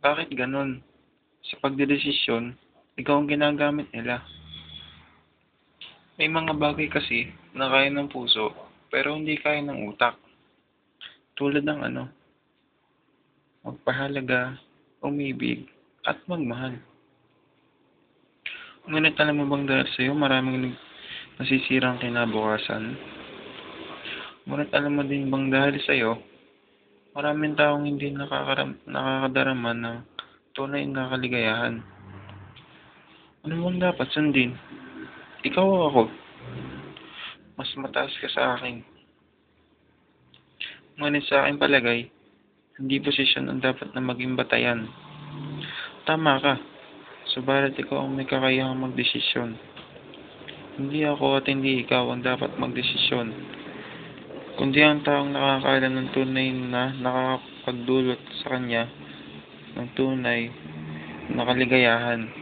Bakit ganun? Sa pagdedesisyon, ikaw ang ginagamit nila. May mga bagay kasi na kaya ng puso, pero hindi kaya ng utak. Tulad ng magpahalaga, umibig, at magmahal. Ngunit alam mo bang dahil sa'yo maraming nasisirang kinabukasan? Ngunit alam mo din bang dahil sa'yo, maraming taong hindi nakakadarama ng tunay na kaligayahan? Ano bang dapat sundin? Ikaw o ako? Mas mataas ka sa akin. Ngunit sa akin palagay, hindi posisyon ang dapat na maging batayan. Tama ka, subalit ikaw ang may kakayahang magdesisyon. Hindi ako at hindi ikaw ang dapat magdesisyon, kundi ang taong nakakaalam ng tunay na nakakapagdulot sa kanya ng tunay na kaligayahan.